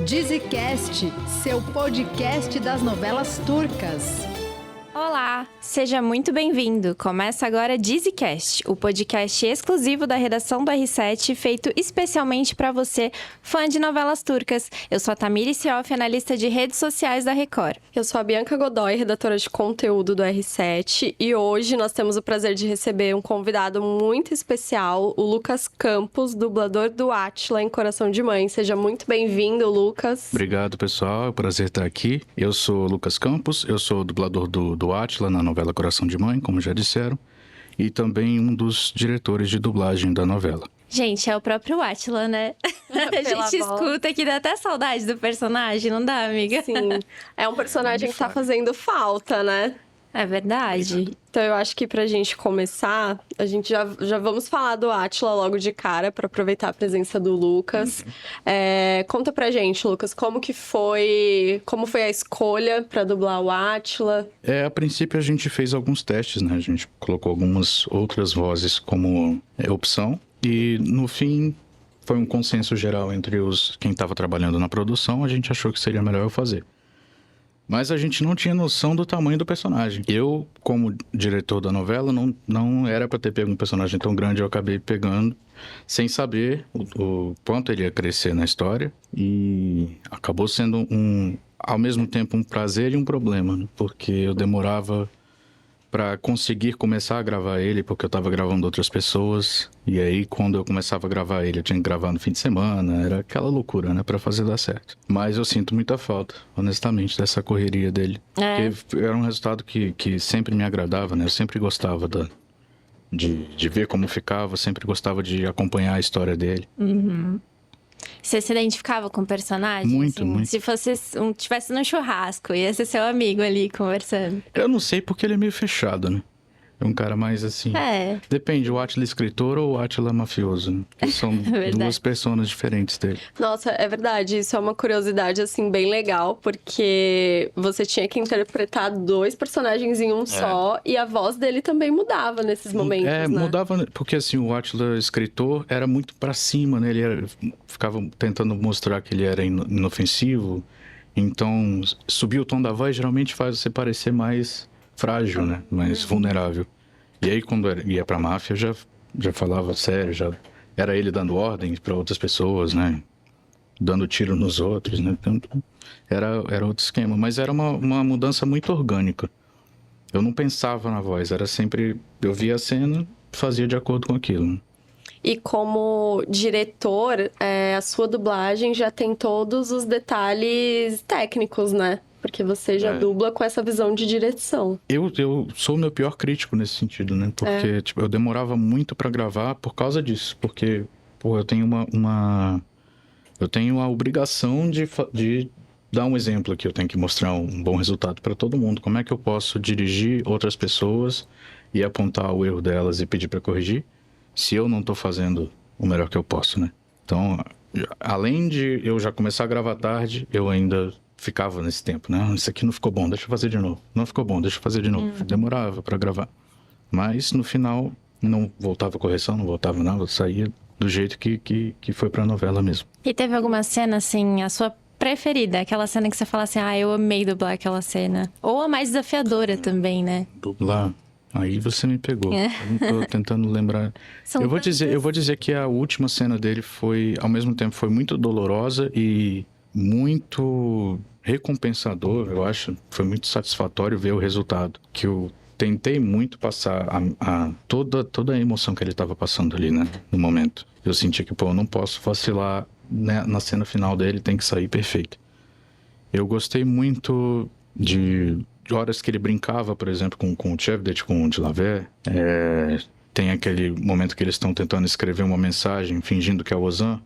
Dizzycast, seu podcast das novelas turcas. Olá, seja muito bem-vindo. Começa agora Dizzycast, o podcast exclusivo da redação do R7, feito especialmente para você, fã de novelas turcas. Eu sou a Tamiri Sioff, analista de redes sociais da Record. Eu sou a Bianca Godoy, redatora de conteúdo do R7, e hoje nós temos o prazer de receber um convidado muito especial, o Lucas Campos, dublador do Átila em Coração de Mãe. Seja muito bem-vindo, Lucas. Obrigado, pessoal. É um prazer estar aqui. Eu sou o Lucas Campos, eu sou dublador do Átila na novela Coração de Mãe, como já disseram, e também um dos diretores de dublagem da novela. Gente, é o próprio Átila, né? A gente escuta que dá até saudade do personagem, não dá, amiga? Sim, é um personagem que tá fazendo falta, né? É verdade. Então eu acho que pra gente começar, a gente já vamos falar do Átila logo de cara, pra aproveitar a presença do Lucas. Conta pra gente, Lucas, como foi a escolha pra dublar o Átila? A princípio a gente fez alguns testes, né? A gente colocou algumas outras vozes como opção e no fim foi um consenso geral entre quem estava trabalhando na produção, a gente achou que seria melhor eu fazer. Mas a gente não tinha noção do tamanho do personagem. Eu, como diretor da novela, não era para ter pego um personagem tão grande. Eu acabei pegando sem saber o quanto ele ia crescer na história. E acabou sendo, ao mesmo tempo, um prazer e um problema, né? Porque eu demorava para conseguir começar a gravar ele, porque eu estava gravando outras pessoas. E aí, quando eu começava a gravar ele, eu tinha que gravar no fim de semana. Era aquela loucura, né? Para fazer dar certo. Mas eu sinto muita falta, honestamente, dessa correria dele. Porque era um resultado que sempre me agradava, né? Eu sempre gostava de ver como ficava. Sempre gostava de acompanhar a história dele. Uhum. Você se identificava com o personagem? Muito, assim? muito. Se fosse tivesse num churrasco, ia ser seu amigo ali conversando. Eu não sei porque ele é meio fechado, né? É um cara mais assim... Depende, o Átila escritor ou o Átila mafioso, né? Que são duas personas diferentes dele. Nossa, é verdade. Isso é uma curiosidade, assim, bem legal. Porque você tinha que interpretar dois personagens em um só. E a voz dele também mudava nesses momentos, né? Mudava porque, assim, o Átila escritor era muito pra cima, né? Ele ficava tentando mostrar que ele era inofensivo. Então, subir o tom da voz geralmente faz você parecer mais... frágil, né? Mais vulnerável. E aí, quando ia pra máfia, já falava sério, já era ele dando ordens para outras pessoas, né? Dando tiro nos outros, né? Então, era outro esquema. Mas era uma mudança muito orgânica. Eu não pensava na voz, era sempre... Eu via a cena, fazia de acordo com aquilo, né? E como diretor, a sua dublagem já tem todos os detalhes técnicos, né? Porque você já dubla com essa visão de direção. Eu sou o meu pior crítico nesse sentido, né? Porque tipo, eu demorava muito pra gravar por causa disso. Porque, eu tenho eu tenho a obrigação de dar um exemplo aqui. Eu tenho que mostrar um bom resultado pra todo mundo. Como é que eu posso dirigir outras pessoas e apontar o erro delas e pedir pra corrigir, se eu não tô fazendo o melhor que eu posso, né? Então, além de eu já começar a gravar tarde, eu ainda... ficava nesse tempo, né? Isso aqui não ficou bom, deixa eu fazer de novo. Não ficou bom, deixa eu fazer de novo. Demorava pra gravar. Mas, no final, não voltava correção, não voltava nada. Saía do jeito que foi pra novela mesmo. E teve alguma cena, assim, a sua preferida? Aquela cena que você fala assim, eu amei dublar aquela cena. Ou a mais desafiadora também, né? Dublar... Aí você me pegou. Eu não tô tentando lembrar. Eu vou dizer que a última cena dele foi, ao mesmo tempo, foi muito dolorosa e... muito recompensador, eu acho. Foi muito satisfatório ver o resultado. Que eu tentei muito passar toda a emoção que ele estava passando ali, né? No momento. Eu senti que, eu não posso vacilar, né? Na cena final dele, tem que sair perfeito. Eu gostei muito de horas que ele brincava, por exemplo, com o Chevdet, com o Dilaver. Tem aquele momento que eles estão tentando escrever uma mensagem, fingindo que é o Ozan.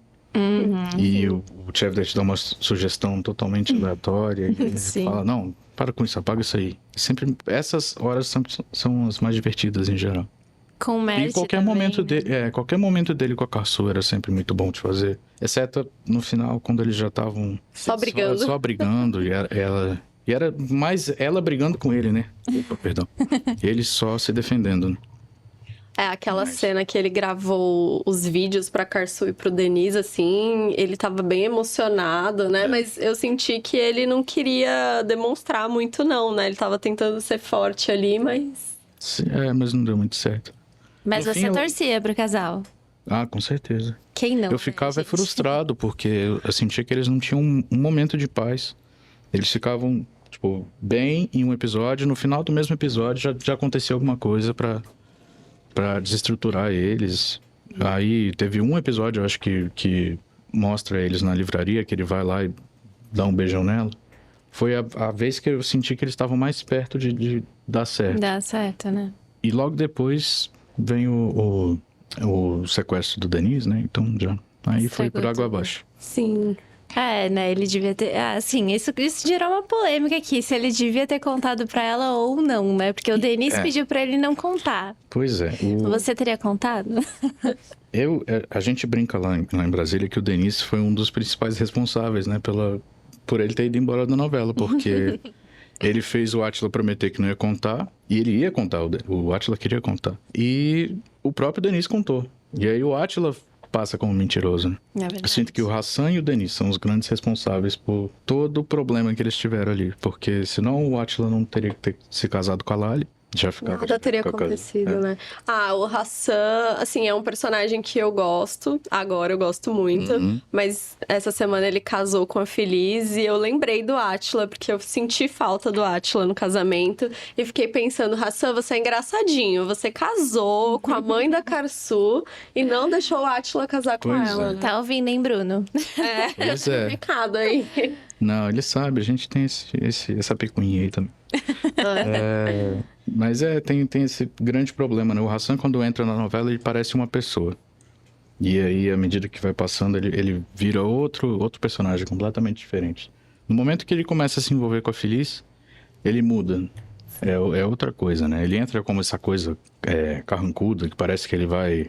E o Chevdet dá uma sugestão totalmente aleatória e ele fala, não, para com isso, apaga isso aí. Sempre, essas horas são as mais divertidas em geral. Com o Mert e qualquer também, momento né? qualquer momento dele com a Carsu era sempre muito bom de fazer. Exceto no final, quando eles já estavam só brigando e era mais ela brigando com ele, né? Opa, perdão. Ele só se defendendo, né? É, aquela Mas- cena que ele gravou os vídeos pra Karsu e pro Denise, assim, ele tava bem emocionado, né? Mas eu senti que ele não queria demonstrar muito, não, né? Ele tava tentando ser forte ali, mas... Mas não deu muito certo. Mas No você fim, eu- torcia pro casal. Ah, com certeza. Quem não? Eu ficava né, gente? frustrado, porque eu sentia que eles não tinham um momento de paz. Eles ficavam, tipo, bem em um episódio, no final do mesmo episódio já acontecia alguma coisa pra desestruturar eles. Aí teve um episódio, eu acho que mostra eles na livraria, que ele vai lá e dá um beijão nela. Foi a vez que eu senti que eles estavam mais perto de dar certo. Dá certo, né? E logo depois vem o sequestro do Denise, né? Então já. Aí foi por Estragou água tudo. abaixo. Sim. É, né? Ele devia ter. Ah, sim, isso gerou uma polêmica aqui. Se ele devia ter contado pra ela ou não, né? Porque o Denis pediu pra ele não contar. Pois é. Você teria contado? A gente brinca lá em Brasília que o Denise foi um dos principais responsáveis, né? Por ele ter ido embora da novela, porque ele fez o Átila prometer que não ia contar, e ele ia contar, o Átila queria contar. E o próprio Denise contou. E aí o Átila passa como mentiroso, né? É verdade. Eu sinto que o Hassan e o Denis são os grandes responsáveis por todo o problema que eles tiveram ali. Porque senão o Átila não teria que ter se casado com a Lali. Já ficava Nada teria com a casa. acontecido, né? Ah, o Hassan, assim, é um personagem que eu gosto. Agora eu gosto muito. Mas essa semana ele casou com a Feliz e eu lembrei do Átila, porque eu senti falta do Átila no casamento. E fiquei pensando, Hassan, você é engraçadinho. Você casou com a mãe da Karsu e não deixou o Átila casar com Pois ela, é. né? Tá ouvindo, hein, Bruno? Pois Um é. recado aí. Não, ele sabe, a gente tem essa picuinha aí também. Mas tem esse grande problema, né? O Hassan, quando entra na novela, ele parece uma pessoa. E aí, à medida que vai passando, ele vira outro personagem completamente diferente. No momento que ele começa a se envolver com a Feliz, ele muda. É outra coisa, né? Ele entra como essa coisa carrancuda, que parece que ele vai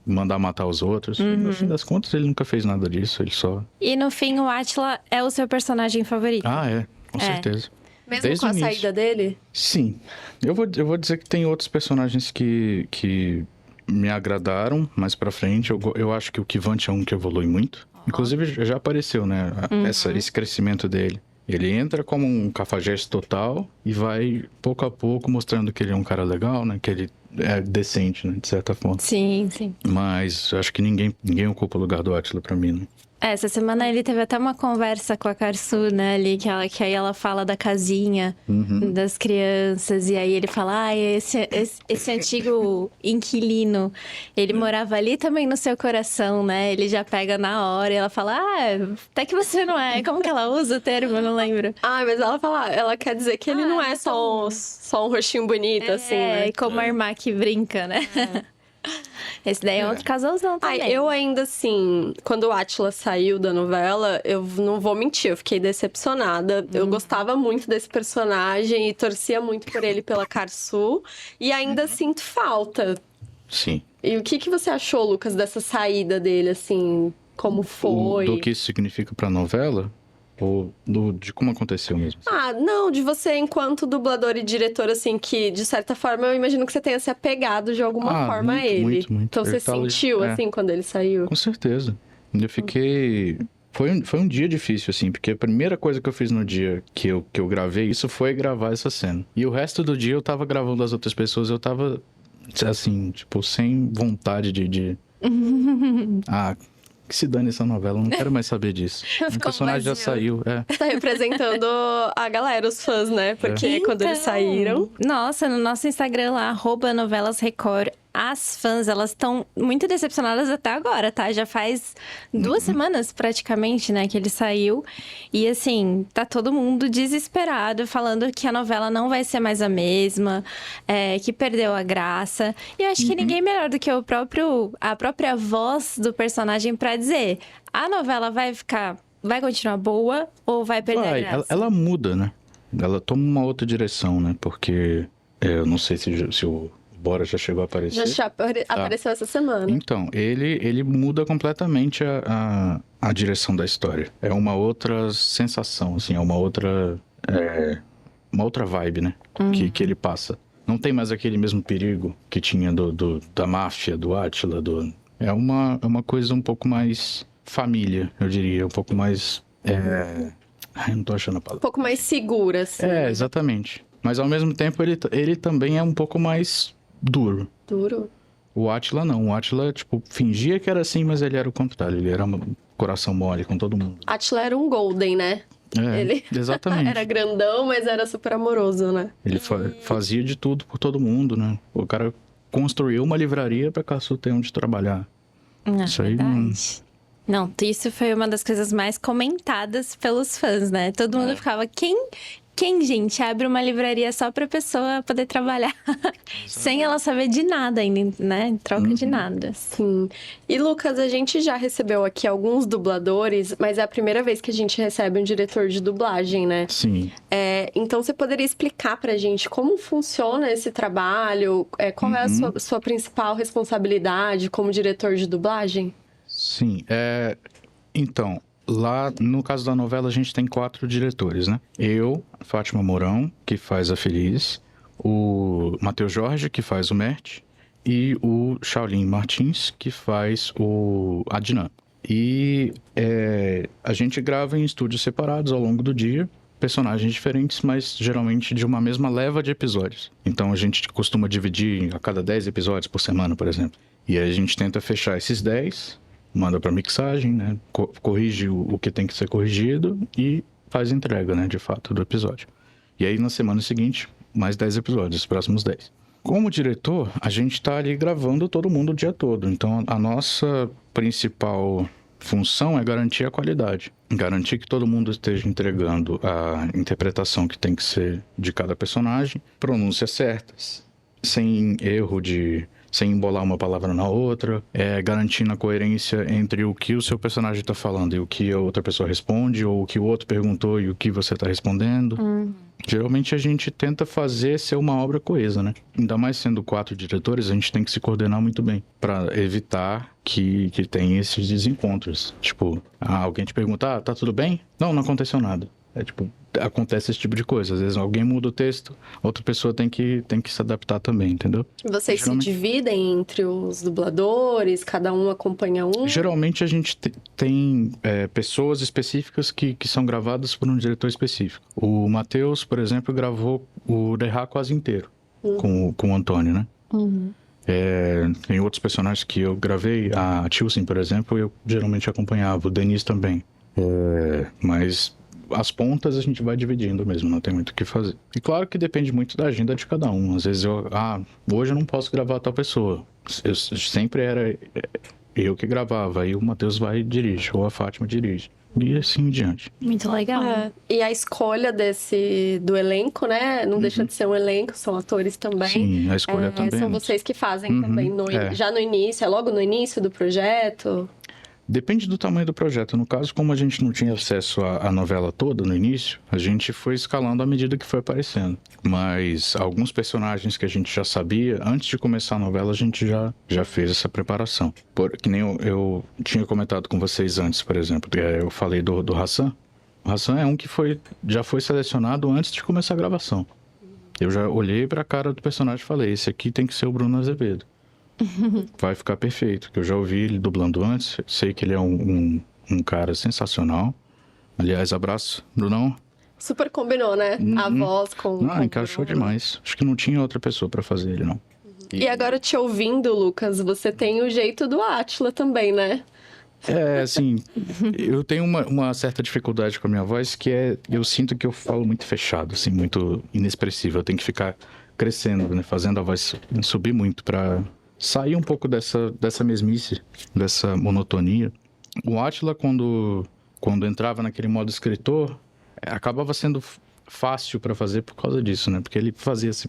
mandar matar os outros. E, no fim das contas, ele nunca fez nada disso, ele só... E no fim, o Átila é o seu personagem favorito. Ah, com certeza. Mesmo Desde com a o início. saída dele? Sim. Eu vou dizer que tem outros personagens que me agradaram mais pra frente. Eu acho que o Kivante é um que evolui muito. Inclusive, já apareceu, né? Esse crescimento dele. Ele entra como um cafajeste total e vai, pouco a pouco, mostrando que ele é um cara legal, né? Que ele é decente, né? De certa forma. Sim, sim. Mas eu acho que ninguém ocupa o lugar do Átila pra mim, né? Essa semana ele teve até uma conversa com a Karsu, né, ali, que aí ela fala da casinha, das crianças, e aí ele fala, esse antigo inquilino, ele morava ali também no seu coração, né, ele já pega na hora, e ela fala, até que você não é, como que ela usa o termo, eu não lembro. Ah, mas ela quer dizer que ele não é só um rostinho bonito, assim, né? É, como a irmã que brinca, né. Esse daí é outro casalzão também. Ai, eu ainda assim, quando o Átila saiu da novela, eu não vou mentir, eu fiquei decepcionada. Eu gostava muito desse personagem e torcia muito por ele pela Karsu. E ainda sinto falta. Sim. E o que você achou, Lucas, dessa saída dele, assim? Como foi? Do que isso significa pra novela? Ou de como aconteceu mesmo? Ah, não, de você enquanto dublador e diretor, assim, que de certa forma eu imagino que você tenha se apegado de alguma forma a muito, ele. muito. Então Ele você tá ali, sentiu, assim, quando ele saiu? Com certeza. Eu fiquei... Foi um dia difícil, assim, porque a primeira coisa que eu fiz no dia que eu gravei isso foi gravar essa cena. E o resto do dia eu tava gravando as outras pessoas, eu tava, assim, tipo, sem vontade de... Que se dane essa novela, eu não quero mais saber disso. O personagem já saiu, Tá representando a galera, os fãs, né? Porque quando eles saíram... Nossa, no nosso Instagram lá, @novelasrecord, as fãs, elas estão muito decepcionadas até agora, tá? Já faz 2 semanas, praticamente, né, que ele saiu. E, assim, tá todo mundo desesperado, falando que a novela não vai ser mais a mesma, que perdeu a graça. E eu acho que ninguém melhor do que a própria voz do personagem pra dizer: a novela vai continuar boa ou vai perder a graça? Ela muda, né? Ela toma uma outra direção, né? Porque eu não sei se o Bora já chegou a aparecer. Já apareceu essa semana. Então, ele muda completamente a direção da história. É uma outra sensação, assim, é uma outra vibe, né? Que ele passa. Não tem mais aquele mesmo perigo que tinha da máfia, do Átila, É uma coisa um pouco mais família, eu diria. Um pouco mais... Ai, não tô achando a Um palavra. pouco mais segura, assim. Exatamente. Mas ao mesmo tempo ele também é um pouco mais duro. Duro. O Átila não. O Átila, tipo, fingia que era assim, mas ele era o contrário. Ele era um coração mole com todo mundo. Átila era um Golden, né? Ele Exatamente. era grandão, mas era super amoroso, né? Ele fazia de tudo por todo mundo, né? O cara construiu uma livraria pra Caçu ter onde trabalhar. Isso aí verdade. Não, isso foi uma das coisas mais comentadas pelos fãs, né? Todo mundo ficava, quem, gente, abre uma livraria só pra pessoa poder trabalhar? Sem ela saber de nada ainda, né? Em troca de nada. Sim. E, Lucas, a gente já recebeu aqui alguns dubladores, mas é a primeira vez que a gente recebe um diretor de dublagem, né? Sim. Então, você poderia explicar pra gente como funciona esse trabalho? Qual é a sua principal responsabilidade como diretor de dublagem? Sim. Então, lá no caso da novela a gente tem 4 diretores, né? Eu, Fátima Mourão, que faz a Feliz, o Matheus Jorge, que faz o Mert, e o Shaolin Martins, que faz o Adnan. E a gente grava em estúdios separados ao longo do dia, personagens diferentes, mas geralmente de uma mesma leva de episódios. Então a gente costuma dividir a cada 10 episódios por semana, por exemplo. E aí a gente tenta fechar esses 10, manda para mixagem, né? Corrige o que tem que ser corrigido e faz entrega, né? De fato, do episódio. E aí na semana seguinte, mais 10 episódios, os próximos 10. Como diretor, a gente tá ali gravando todo mundo o dia todo. Então a nossa principal função é garantir a qualidade. Garantir que todo mundo esteja entregando a interpretação que tem que ser de cada personagem, pronúncias certas, sem erro sem embolar uma palavra na outra, garantindo a coerência entre o que o seu personagem está falando e o que a outra pessoa responde, ou o que o outro perguntou e o que você está respondendo. Geralmente a gente tenta fazer ser uma obra coesa, né? Ainda mais sendo 4 diretores, a gente tem que se coordenar muito bem para evitar que tenha esses desencontros. Tipo, alguém te pergunta, tá tudo bem? Não aconteceu nada. Acontece esse tipo de coisa. Às vezes alguém muda o texto, outra pessoa tem que se adaptar também, entendeu? Vocês se dividem entre os dubladores? Cada um acompanha um? Geralmente a gente tem pessoas específicas que são gravadas por um diretor específico. O Matheus, por exemplo, gravou o Derra quase inteiro com o Antônio, né? Tem outros personagens que eu gravei. A Tilson, por exemplo, eu geralmente acompanhava. O Denis também. Mas as pontas a gente vai dividindo mesmo, não tem muito o que fazer. E claro que depende muito da agenda de cada um. Às vezes hoje eu não posso gravar tal pessoa. Sempre era eu que gravava, aí o Matheus vai e dirige, ou a Fátima dirige. E assim em diante. Muito legal. E a escolha do elenco, né? Não deixa de ser um elenco, são atores também. Sim, a escolha também. São vocês que fazem também, já no início, logo no início do projeto? Depende do tamanho do projeto. No caso, como a gente não tinha acesso à novela toda no início, a gente foi escalando à medida que foi aparecendo. Mas alguns personagens que a gente já sabia, antes de começar a novela, a gente já fez essa preparação. Que nem eu tinha comentado com vocês antes, por exemplo. Eu falei do Hassan. O Hassan é um que já foi selecionado antes de começar a gravação. Eu já olhei para a cara do personagem e falei, esse aqui tem que ser o Bruno Azevedo. Vai ficar perfeito, que eu já ouvi ele dublando antes, sei que ele é um cara sensacional. Aliás, abraço, Brunão. Super combinou, né? A voz com... Não, encaixou demais. Acho que não tinha outra pessoa pra fazer ele, não. E agora, te ouvindo, Lucas, você tem o jeito do Átila também, né? Assim, eu tenho uma certa dificuldade com a minha voz, eu sinto que eu falo muito fechado, assim, muito inexpressivo. Eu tenho que ficar crescendo, né? Fazendo a voz subir muito pra sair um pouco dessa mesmice, dessa monotonia. O Átila, quando entrava naquele modo escritor, acabava sendo fácil para fazer por causa disso, né? Porque ele fazia esse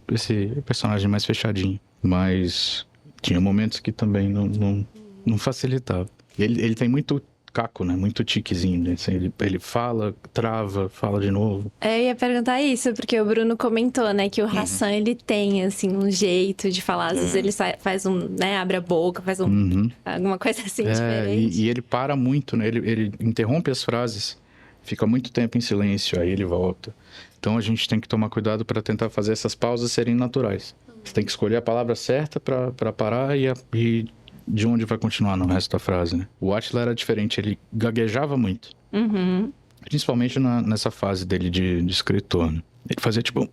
personagem mais fechadinho. Mas tinha momentos que também não facilitava. Ele tem muito caco, né? Muito tiquezinho, né? Assim, ele fala, trava, fala de novo. Eu ia perguntar isso, porque o Bruno comentou, né? Que o Hassan, ele tem, assim, um jeito de falar. Às vezes ele faz né? Abre a boca, faz alguma coisa assim diferente. E ele para muito, né? Ele interrompe as frases, fica muito tempo em silêncio, aí ele volta. Então a gente tem que tomar cuidado para tentar fazer essas pausas serem naturais. Você tem que escolher a palavra certa pra parar e de onde vai continuar no resto da frase, né? O Átila era diferente, ele gaguejava muito. Uhum. Principalmente nessa fase dele de escritor, né? Ele fazia tipo...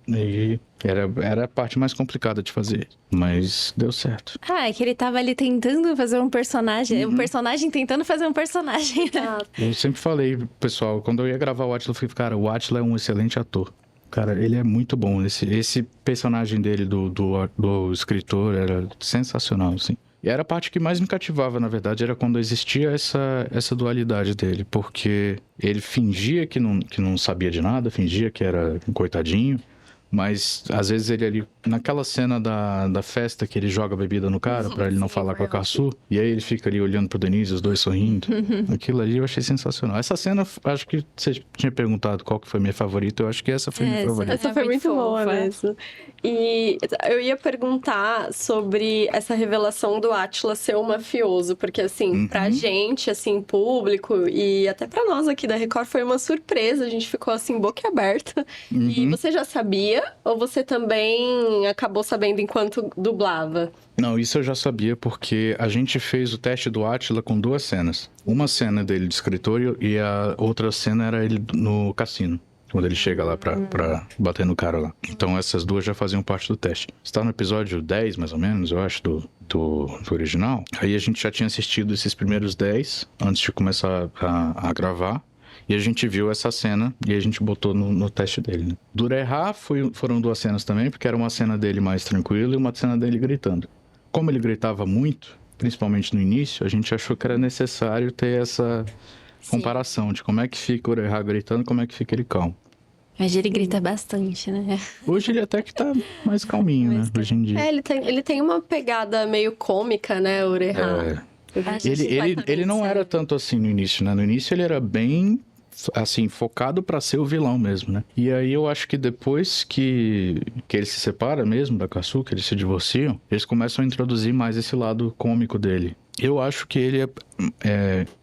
e era a parte mais complicada de fazer, mas deu certo. É que ele tava ali tentando fazer um personagem, um personagem tentando fazer um personagem. Eu sempre falei, pessoal, quando eu ia gravar o Átila, eu falei, cara, o Átila é um excelente ator. Cara, ele é muito bom. Esse personagem dele do escritor era sensacional, assim. E era a parte que mais me cativava, na verdade, era quando existia essa dualidade dele. Porque ele fingia que não sabia de nada, fingia que era um coitadinho. Mas, às vezes, ele ali... Naquela cena da festa que ele joga a bebida no cara pra ele não falar com a Caçu. E aí ele fica ali olhando pro Denise, os dois sorrindo. Aquilo ali eu achei sensacional. Essa cena, acho que você tinha perguntado qual que foi minha favorita. Eu acho que essa foi minha favorita. Essa foi muito boa mesmo. E eu ia perguntar sobre essa revelação do Átila ser um mafioso. Porque, assim, pra gente, assim, público e até pra nós aqui da Record, foi uma surpresa. A gente ficou, assim, boquiaberta. E você já sabia? Ou você também acabou sabendo enquanto dublava? Não, isso eu já sabia porque a gente fez o teste do Átila com 2 cenas. Uma cena dele de escritor e a outra cena era ele no cassino. Quando ele chega lá pra bater no cara lá. Então essas 2 já faziam parte do teste. Está no episódio 10, mais ou menos, eu acho, do original. Aí a gente já tinha assistido esses primeiros 10 antes de começar a gravar. E a gente viu essa cena e a gente botou no teste dele, né? Do Urehá foram 2 cenas também, porque era uma cena dele mais tranquila e uma cena dele gritando. Como ele gritava muito, principalmente no início, a gente achou que era necessário ter essa comparação de como é que fica o Urehá gritando e como é que fica ele calmo. Mas ele grita bastante, né? Hoje ele até que tá mais calminho, né? Hoje em dia. Ele tem uma pegada meio cômica, né, o Urehá? Ele não era tanto assim no início, né? No início ele era bem... assim, focado pra ser o vilão mesmo, né? E aí eu acho que depois que ele se separa mesmo da Caçu, que eles se divorciam, eles começam a introduzir mais esse lado cômico dele. Eu acho que ele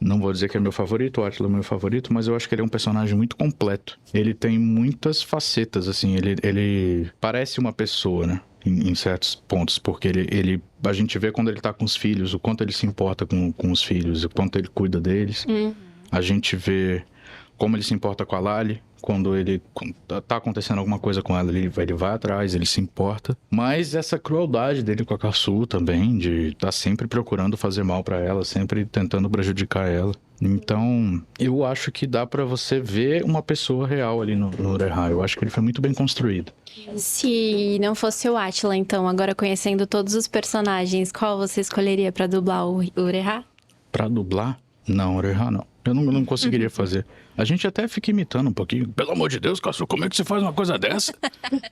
não vou dizer que é meu favorito, o Átila é meu favorito, mas eu acho que ele é um personagem muito completo. Ele tem muitas facetas, assim, ele parece uma pessoa, né? Em certos pontos, porque a gente vê quando ele tá com os filhos, o quanto ele se importa com os filhos, o quanto ele cuida deles. A gente vê como ele se importa com a Lali, quando tá acontecendo alguma coisa com ela, ele vai atrás, ele se importa. Mas essa crueldade dele com a Caçu também, de estar sempre procurando fazer mal pra ela, sempre tentando prejudicar ela. Então, eu acho que dá pra você ver uma pessoa real ali no Urehá. Eu acho que ele foi muito bem construído. Se não fosse o Átila, então, agora conhecendo todos os personagens, qual você escolheria pra dublar o Urehá? Pra dublar? Não, Urehá não. Eu não conseguiria fazer. A gente até fica imitando um pouquinho. Pelo amor de Deus, Caçu, como é que você faz uma coisa dessa?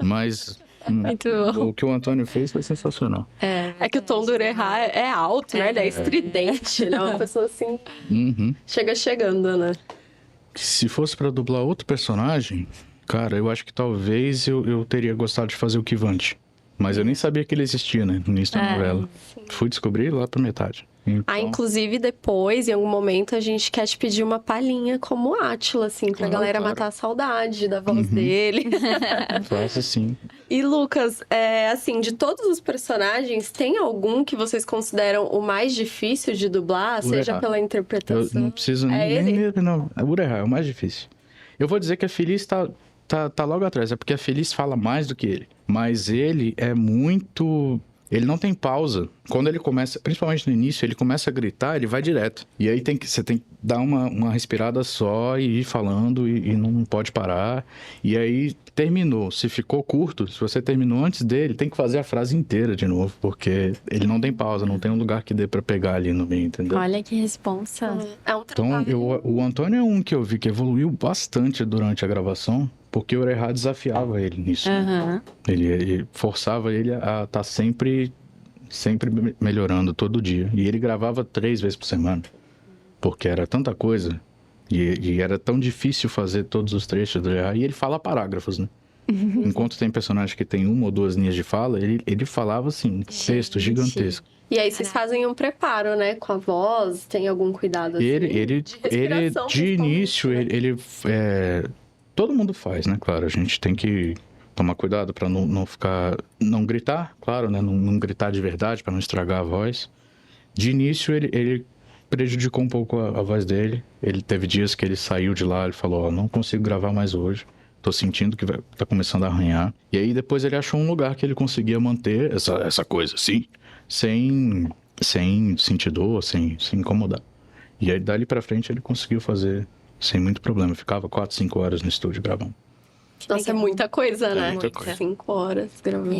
Mas Muito bom. o que o Antônio fez foi sensacional. É que o tom do Urehá é alto, né? Ele é estridente. Ele é uma pessoa assim... Chega chegando, né? Se fosse pra dublar outro personagem, cara, eu acho que talvez eu teria gostado de fazer o Kivante. Mas eu nem sabia que ele existia, né? No início da novela. Fui descobrir lá pra metade. Então... inclusive depois, em algum momento, a gente quer te pedir uma palhinha como Átila, assim, pra galera matar a saudade da voz dele. Faço sim. E Lucas, assim, de todos os personagens, tem algum que vocês consideram o mais difícil de dublar? Seja pela interpretação? Eu não preciso nem... Não, o Urehá é o mais difícil. Eu vou dizer que a Feliz tá logo atrás, é porque a Feliz fala mais do que ele. Mas ele é muito... Ele não tem pausa. Quando ele começa, principalmente no início, ele começa a gritar, ele vai direto. E aí você tem que dar uma respirada só e ir falando e não pode parar. E aí terminou. Se ficou curto, se você terminou antes dele, tem que fazer a frase inteira de novo, porque ele não tem pausa, não tem um lugar que dê pra pegar ali no meio, entendeu? Olha que responsa. É um trabalho. Então, o Antônio é um que eu vi que evoluiu bastante durante a gravação. Porque o Urehá desafiava ele nisso. Né? Ele forçava ele a estar sempre melhorando todo dia. E ele gravava 3 vezes por semana. Porque era tanta coisa. E era tão difícil fazer todos os trechos do Urehá. E ele fala parágrafos, né? Enquanto tem personagem que tem 1 ou 2 linhas de fala, ele falava assim, texto gigantesco. E aí vocês fazem um preparo, né? Com a voz, tem algum cuidado assim? Ele de início, todo mundo faz, né? Claro, a gente tem que tomar cuidado para não ficar... Não gritar, claro, né? Não gritar de verdade, para não estragar a voz. De início, ele prejudicou um pouco a voz dele. Ele teve dias que ele saiu de lá, ele falou, não consigo gravar mais hoje. Tô sentindo que tá começando a arranhar. E aí, depois ele achou um lugar que ele conseguia manter essa coisa, assim, sem sentir dor, sem se incomodar. E aí, dali pra frente, ele conseguiu fazer sem muito problema. Ficava 4, 5 horas no estúdio gravando. Nossa, é muita coisa, né? muita coisa. 5 horas gravando.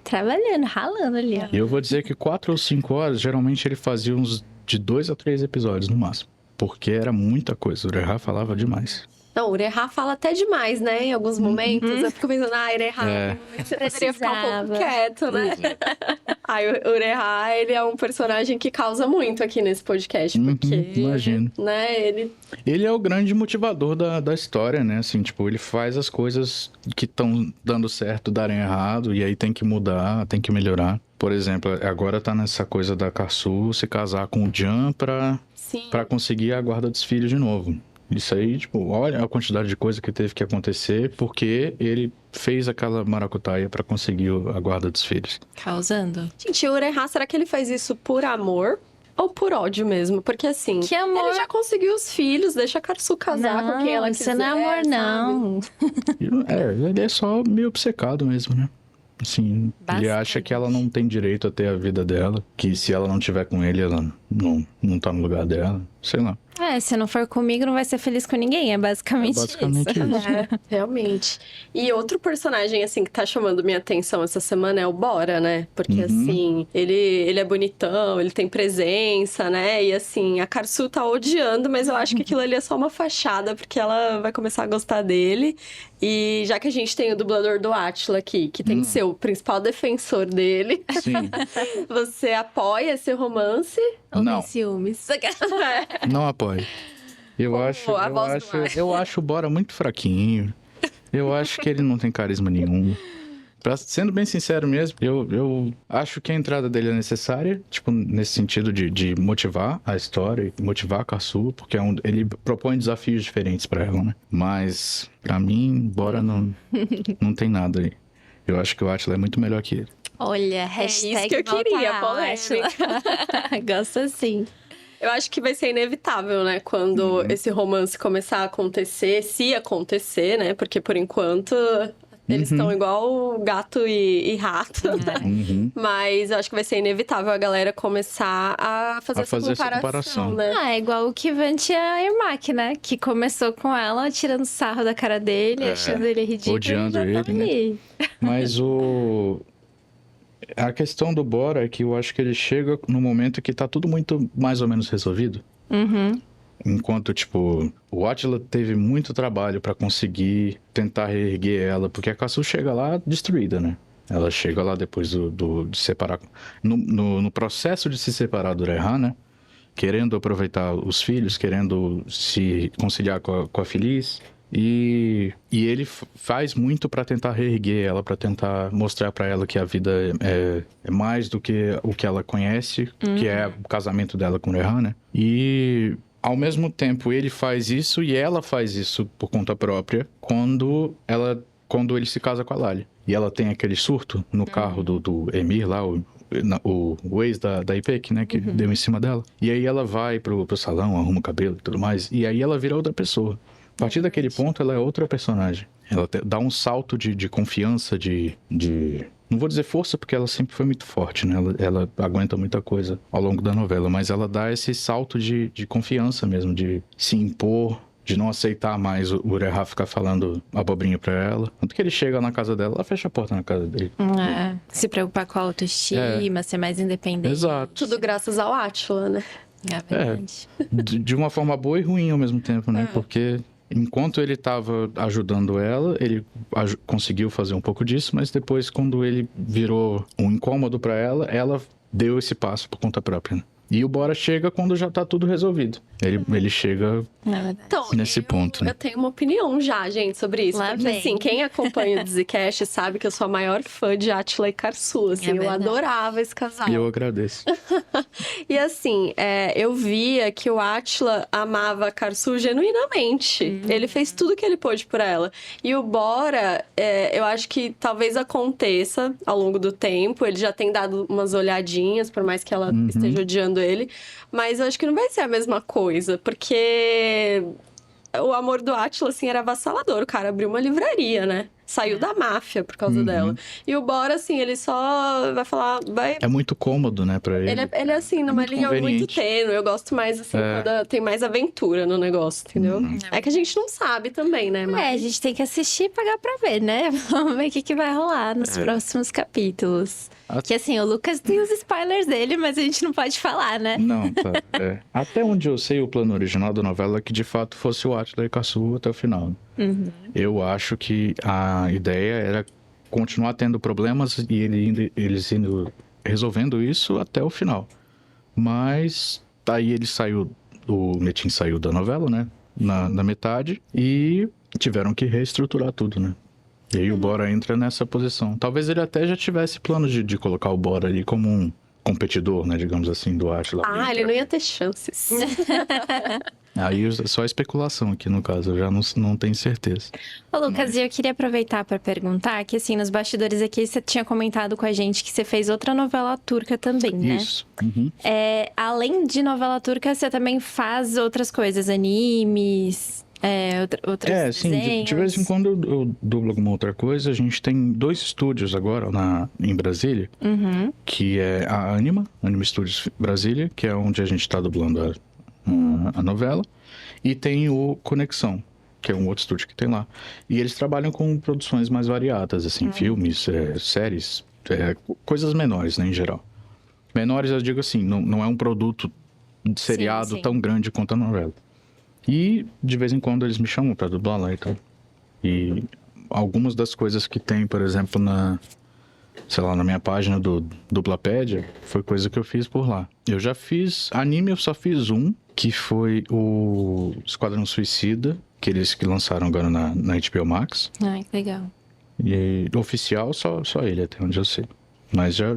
Trabalhando, ralando ali, ó. E eu vou dizer que 4 ou 5 horas, geralmente ele fazia uns de 2 a 3 episódios no máximo. Porque era muita coisa. O Ureha falava demais. Não, o Ureha fala até demais, né? Em alguns momentos. Eu fico pensando, Ureha, você poderia ficar um pouco quieto, né? Aí o Ureha, ele é um personagem que causa muito aqui nesse podcast. Porque, imagino. né, Ele é o grande motivador da história, né? Assim, tipo, ele faz as coisas que estão dando certo darem errado. E aí tem que mudar, tem que melhorar. Por exemplo, agora tá nessa coisa da Karsu se casar com o Jan pra conseguir a guarda dos filhos de novo. Isso aí, tipo, olha a quantidade de coisa que teve que acontecer porque ele fez aquela maracutaia pra conseguir a guarda dos filhos. Causando. gente, o Ureha, será que ele faz isso por amor ou por ódio mesmo? Porque assim, Que amor? ele já conseguiu os filhos, deixa a Karsu casar com quem ela quiser. Isso não é amor, não. Ele é só meio obcecado mesmo, né? Assim, ele acha que ela não tem direito a ter a vida dela, que se ela não tiver com ele, ela não tá no lugar dela, sei lá. Se não for comigo, não vai ser feliz com ninguém. É basicamente isso. Realmente. E outro personagem, assim, que tá chamando minha atenção essa semana é o Bora, né? Porque, assim, ele é bonitão, ele tem presença, né? E, assim, a Karsu tá odiando, mas eu acho que aquilo ali é só uma fachada, porque ela vai começar a gostar dele. E já que a gente tem o dublador do Átila aqui, que tem que ser o principal defensor dele, Sim. você apoia esse romance? Ou Não. tem ciúmes? Não apoio. Eu acho o Bora muito fraquinho. Eu acho que ele não tem carisma nenhum. Sendo bem sincero mesmo, eu acho que a entrada dele é necessária, tipo, nesse sentido de motivar a história e motivar a Karsu, porque ele propõe desafios diferentes pra ela, né? Mas, pra mim, Bora não tem nada aí. Eu acho que o Átila é muito melhor que ele. Olha, isso que eu queria, polêmica. Gosto assim. Eu acho que vai ser inevitável, né? Quando esse romance começar a acontecer, se acontecer, né? Porque por enquanto eles estão igual gato e rato. Mas eu acho que vai ser inevitável a galera começar a fazer essa comparação, né? É igual o Kivante e a Irmak, né? Que começou com ela tirando sarro da cara dele, achando ele ridículo. Odiando ele, né? Mas a questão do Bora é que eu acho que ele chega no momento que tá tudo muito mais ou menos resolvido. Enquanto, tipo, o Átila teve muito trabalho pra conseguir tentar reerguer ela, porque a Karsu chega lá destruída, né? Ela chega lá depois de separar... No processo de se separar do Ureha, né? Querendo aproveitar os filhos, querendo se conciliar com a Feliz... E ele faz muito pra tentar reerguer ela, pra tentar mostrar pra ela que a vida é mais do que o que ela conhece, que é o casamento dela com o Ureha, né? E, ao mesmo tempo, ele faz isso e ela faz isso por conta própria quando ele se casa com a Lali. E ela tem aquele surto no carro do Emir lá, o ex da Ipek, né? Que deu em cima dela. E aí ela vai pro salão, arruma o cabelo e tudo mais. E aí ela vira outra pessoa. A partir daquele ponto, ela é outra personagem. Ela dá um salto de confiança, de... Não vou dizer força, porque ela sempre foi muito forte, né? Ela aguenta muita coisa ao longo da novela. Mas ela dá esse salto de confiança mesmo, de se impor, de não aceitar mais o Ureha ficar falando abobrinha pra ela. Tanto que ele chega na casa dela, ela fecha a porta na casa dele. Se preocupar com a autoestima, ser mais independente. Exato. Tudo graças ao Átila, né? É verdade. De uma forma boa e ruim ao mesmo tempo, né? Porque... Enquanto ele estava ajudando ela, ele conseguiu fazer um pouco disso, mas depois, quando ele virou um incômodo para ela, ela deu esse passo por conta própria. Né? E o Bora chega quando já tá tudo resolvido. Ele chega Então, nesse ponto, né? eu tenho uma opinião já, gente, sobre isso. Lá Porque, vem. assim, quem acompanha o Dizzycast sabe que eu sou a maior fã de Átila e Karsu, assim. Eu verdade. adorava esse casal. E eu agradeço. E assim, eu via que o Átila amava a Karsu genuinamente. Ele fez tudo que ele pôde por ela. E o Bora, eu acho que talvez aconteça ao longo do tempo. Ele já tem dado umas olhadinhas, por mais que ela esteja odiando ele. Mas eu acho que não vai ser a mesma coisa, porque o amor do Átila, assim, era avassalador. O cara abriu uma livraria, né? Saiu da máfia por causa dela. E o Bora, assim, ele só vai falar... É muito cômodo, né, pra ele. Ele é assim, numa linha muito conveniente. tênue. Eu gosto mais, assim, quando tem mais aventura no negócio, entendeu? É que a gente não sabe também, né? A gente tem que assistir e pagar pra ver, né? Vamos ver o que vai rolar nos próximos capítulos. Que assim, o Lucas tem os spoilers dele, mas a gente não pode falar, né? Não, tá. Até onde eu sei, o plano original da novela é que de fato fosse o Átila e Karsu até o final. Eu acho que a ideia era continuar tendo problemas e eles indo resolvendo isso até o final. Mas daí o Metin saiu da novela, né? Na metade, e tiveram que reestruturar tudo, né? E aí o Bora entra nessa posição. Talvez ele até já tivesse plano de colocar o Bora ali como um competidor, né? Digamos assim, do Átila. Ele não ia ter chances. Aí é só especulação aqui no caso, eu já não tenho certeza. Ô, Lucas, e eu queria aproveitar para perguntar que, assim, nos bastidores aqui, você tinha comentado com a gente que você fez outra novela turca também, né? Isso. Uhum. Além de novela turca, você também faz outras coisas, animes, outros Sim, desenhos? de vez em quando eu dublo alguma outra coisa. A gente tem 2 estúdios agora em Brasília, que é a Anima Studios Brasília, que é onde a gente está dublando a novela, e tem o Conexão, que é um outro estúdio que tem lá. E eles trabalham com produções mais variadas, assim, filmes, séries, coisas menores, né, em geral. Menores, eu digo assim, não é um produto de seriado sim. tão grande quanto a novela. E, de vez em quando, eles me chamam pra dublar lá e tal. E algumas das coisas que tem, por exemplo, na minha página do Dublapédia, foi coisa que eu fiz por lá. Eu já fiz anime, eu só fiz um, que foi o Esquadrão Suicida, que lançaram agora na HBO Max. Ai, que legal. E oficial, só ele, até onde eu sei. Mas já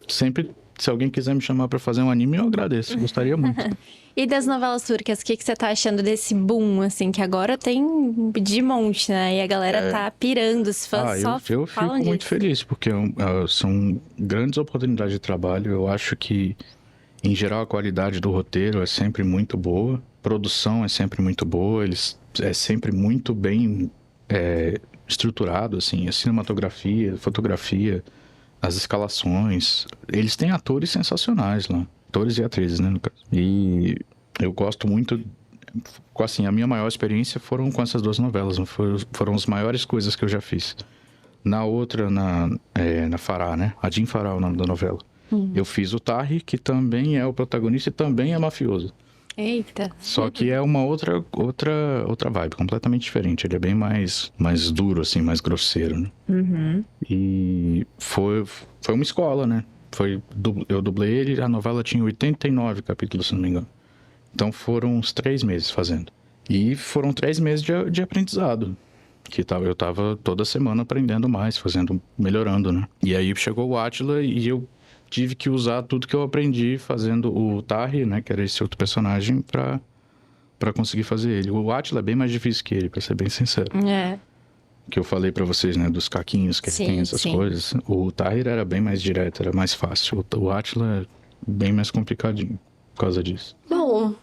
sempre, se alguém quiser me chamar pra fazer um anime, eu agradeço, gostaria muito. E das novelas turcas, o que você tá achando desse boom, assim, que agora tem de monte, né? E a galera tá pirando, os fãs só eu fico falam muito disso. feliz, porque são grandes oportunidades de trabalho. Eu acho que, em geral, a qualidade do roteiro é sempre muito boa, produção é sempre muito boa, é sempre muito bem estruturado, assim, a cinematografia, fotografia, as escalações. Eles têm atores sensacionais lá, atores e atrizes, né, no caso. E eu gosto muito, assim, a minha maior experiência foram com essas 2 novelas, foram as maiores coisas que eu já fiz. Na outra, na Fará, né, Adim Fará é o nome da novela. Eu fiz o Tahir, que também é o protagonista e também é mafioso. Eita. Só que é uma outra vibe, completamente diferente. Ele é bem mais duro, assim, mais grosseiro, né? E foi uma escola, né? Eu dublei ele, a novela tinha 89 capítulos, se não me engano. Então foram uns 3 meses fazendo. E foram 3 meses de aprendizado. Eu tava toda semana aprendendo mais, melhorando, né? E aí chegou o Átila e eu tive que usar tudo que eu aprendi fazendo o Tahir, né? Que era esse outro personagem, pra conseguir fazer ele. O Átila é bem mais difícil que ele, pra ser bem sincero. Que eu falei pra vocês, né? Dos caquinhos que ele tem, essas coisas. O Tahir era bem mais direto, era mais fácil. O Átila é bem mais complicadinho por causa disso. Bom,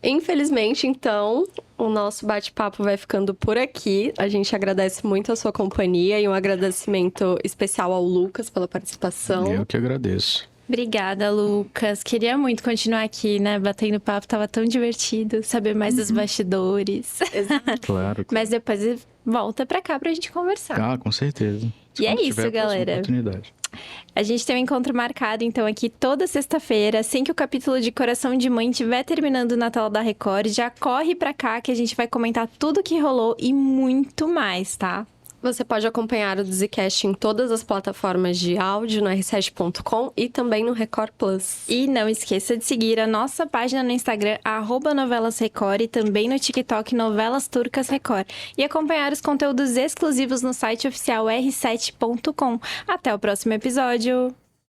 infelizmente, então, o nosso bate-papo vai ficando por aqui. A gente agradece muito a sua companhia e um agradecimento especial ao Lucas pela participação. Eu que agradeço. Obrigada, Lucas. Queria muito continuar aqui, né? Batendo papo, tava tão divertido. Saber mais dos bastidores. Claro. Mas depois volta pra cá pra gente conversar. Com certeza. E é Quando isso, tiver a próxima galera. oportunidade. A gente tem um encontro marcado, então, aqui toda sexta-feira. Assim que o capítulo de Coração de Mãe estiver terminando na tela da Record, já corre pra cá que a gente vai comentar tudo que rolou e muito mais, tá? Você pode acompanhar o Dizicast em todas as plataformas de áudio, no r7.com e também no Record Plus. E não esqueça de seguir a nossa página no Instagram, @novelasrecord, e também no TikTok Novelas Turcas Record. E acompanhar os conteúdos exclusivos no site oficial r7.com. Até o próximo episódio!